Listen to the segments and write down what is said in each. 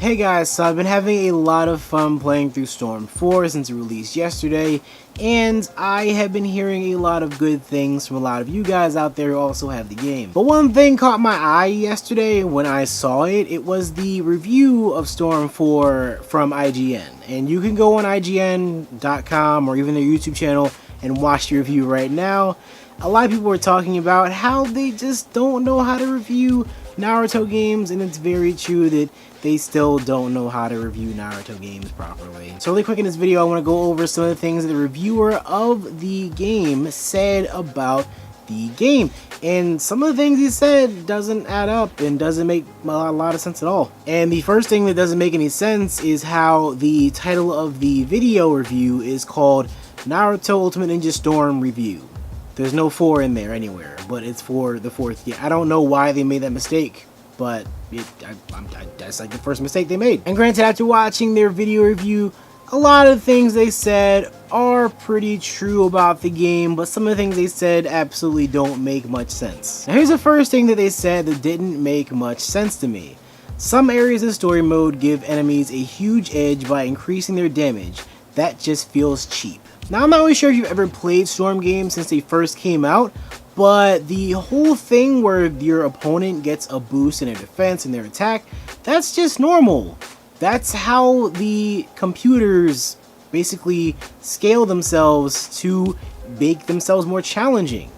Hey guys, so I've been having a lot of fun playing through Storm 4 since it released yesterday, and I have been hearing a lot of good things from a lot of you guys out there who also have the game. But one thing caught my eye yesterday when I saw it, it was the review of Storm 4 from IGN. And you can go on IGN.com or even their YouTube channel and watch the review right now. A lot of people were talking about how they just don't know how to review Naruto games, and it's very true that they still don't know how to review Naruto games properly. So really quick in this video, I want to go over some of the things that the reviewer of the game said about the game. And some of the things he said doesn't add up and doesn't make a lot of sense at all. And the first thing that doesn't make any sense is how the title of the video review is called Naruto Ultimate Ninja Storm Review. There's no 4 in there anywhere, but it's for the 4th year. I don't know why they made that mistake, but that's like the first mistake they made. And granted, after watching their video review, a lot of things they said are pretty true about the game, but some of the things they said absolutely don't make much sense. Now here's the first thing that they said that didn't make much sense to me. Some areas of story mode give enemies a huge edge by increasing their damage. That just feels cheap. Now, I'm not really sure if you've ever played Storm games since they first came out, but the whole thing where your opponent gets a boost in their defense and their attack, that's just normal. That's how the computers basically scale themselves to make themselves more challenging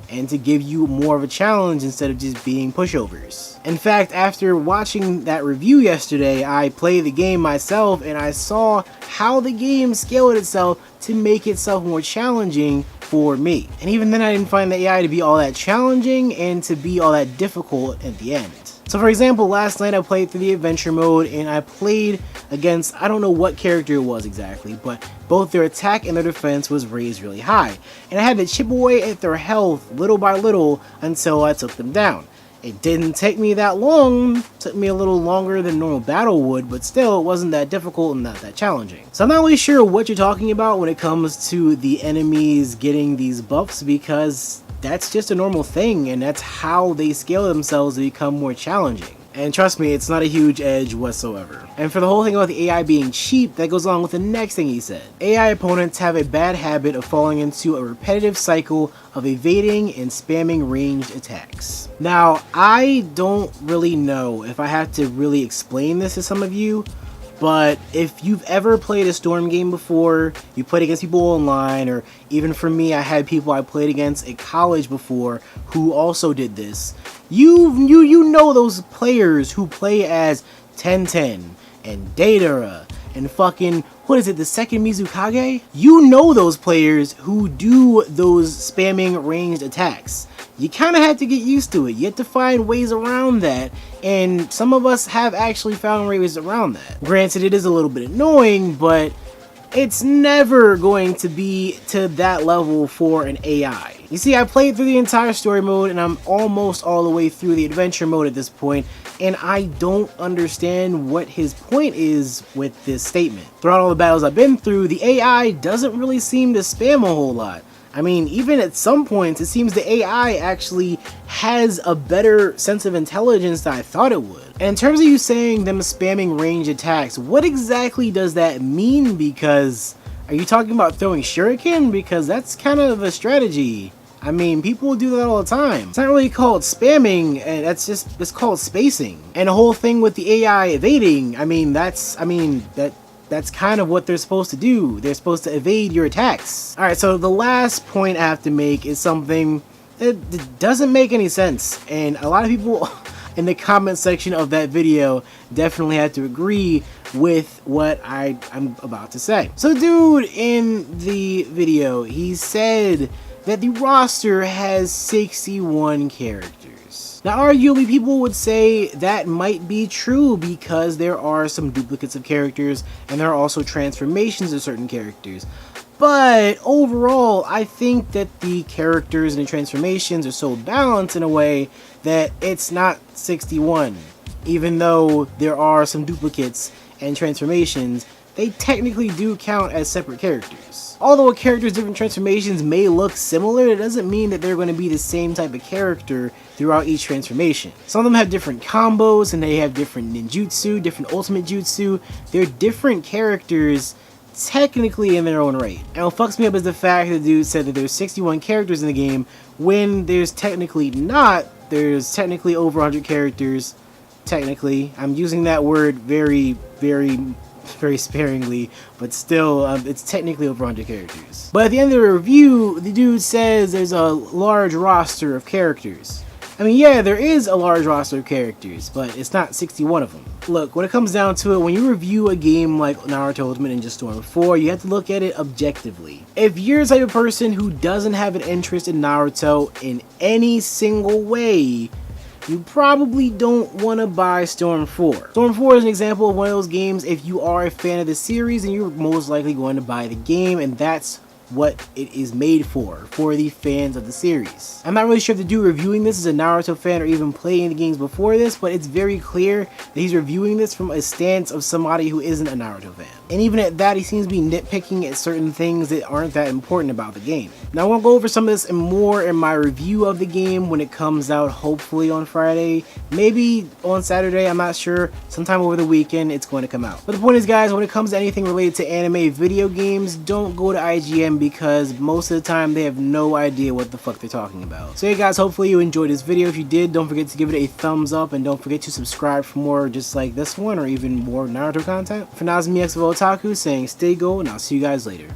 and to give you more of a challenge instead of just being pushovers. In fact, after watching that review yesterday, I played the game myself and I saw how the game scaled itself to make itself more challenging for me. And even then I didn't find the AI to be all that challenging and to be all that difficult at the end. So for example, last night I played through the adventure mode and I played against, I don't know what character it was exactly, but both their attack and their defense was raised really high. And I had to chip away at their health little by little until I took them down. It didn't take me that long, it took me a little longer than normal battle would, but still it wasn't that difficult and not that challenging. So I'm not really sure what you're talking about when it comes to the enemies getting these buffs, because that's just a normal thing and that's how they scale themselves to become more challenging. And trust me, it's not a huge edge whatsoever. And for the whole thing about the AI being cheap, that goes along with the next thing he said. AI opponents have a bad habit of falling into a repetitive cycle of evading and spamming ranged attacks. Now, I don't really know if I have to really explain this to some of you, but if you've ever played a Storm game before, you played against people online, or even for me, I had people I played against at college before who also did this, you know those players who play as Tenten and Datara and fucking, what is it, the second Mizukage? You know those players who do those spamming ranged attacks. You kind of have to get used to it. You have to find ways around that, and some of us have actually found ways around that. Granted, it is a little bit annoying, but it's never going to be to that level for an AI. You see, I played through the entire story mode and I'm almost all the way through the adventure mode at this point, and I don't understand what his point is with this statement. Throughout all the battles I've been through, the AI doesn't really seem to spam a whole lot. I mean, even at some points, it seems the AI actually has a better sense of intelligence than I thought it would. And in terms of you saying them spamming range attacks, what exactly does that mean? Because, are you talking about throwing shuriken? Because that's kind of a strategy. I mean, people do that all the time. It's not really called spamming, and it's called spacing. And the whole thing with the AI evading, that's kind of what they're supposed to do. They're supposed to evade your attacks. Alright, so the last point I have to make is something that doesn't make any sense. And a lot of people in the comment section of that video definitely had to agree with what I'm about to say. So dude in the video, he said that the roster has 61 characters. Now arguably people would say that might be true because there are some duplicates of characters and there are also transformations of certain characters. But overall, I think that the characters and the transformations are so balanced in a way that it's not 61. Even though there are some duplicates and transformations, they technically do count as separate characters. Although a character's different transformations may look similar, it doesn't mean that they're going to be the same type of character throughout each transformation. Some of them have different combos and they have different ninjutsu, different ultimate jutsu. They're different characters technically in their own right. And what fucks me up is the fact that the dude said that there's 61 characters in the game when there's technically not. There's technically over 100 characters. Technically, I'm using that word very sparingly, but still, it's technically over 100 characters. But at the end of the review, the dude says there's a large roster of characters. I mean, yeah, there is a large roster of characters, but it's not 61 of them. Look, when it comes down to it, when you review a game like Naruto Ultimate Ninja Storm 4, you have to look at it objectively. If you're the type of person who doesn't have an interest in Naruto in any single way, you probably don't want to buy Storm 4. Storm 4 is an example of one of those games, if you are a fan of the series, then you're most likely going to buy the game, and that's what it is made for the fans of the series. I'm not really sure if the dude reviewing this is a Naruto fan or even playing the games before this, but it's very clear that he's reviewing this from a stance of somebody who isn't a Naruto fan. And even at that, he seems to be nitpicking at certain things that aren't that important about the game. Now I want to go over some of this and more in my review of the game when it comes out, hopefully on Friday, maybe on Saturday, I'm not sure. Sometime over the weekend it's going to come out. But the point is, guys, when it comes to anything related to anime video games, don't go to IGN because most of the time they have no idea what the fuck they're talking about. So yeah guys, hopefully you enjoyed this video. If you did, don't forget to give it a thumbs up and don't forget to subscribe for more just like this one or even more Naruto content. For now, it's me, NextLevelOtaku, saying stay gold, and I'll see you guys later.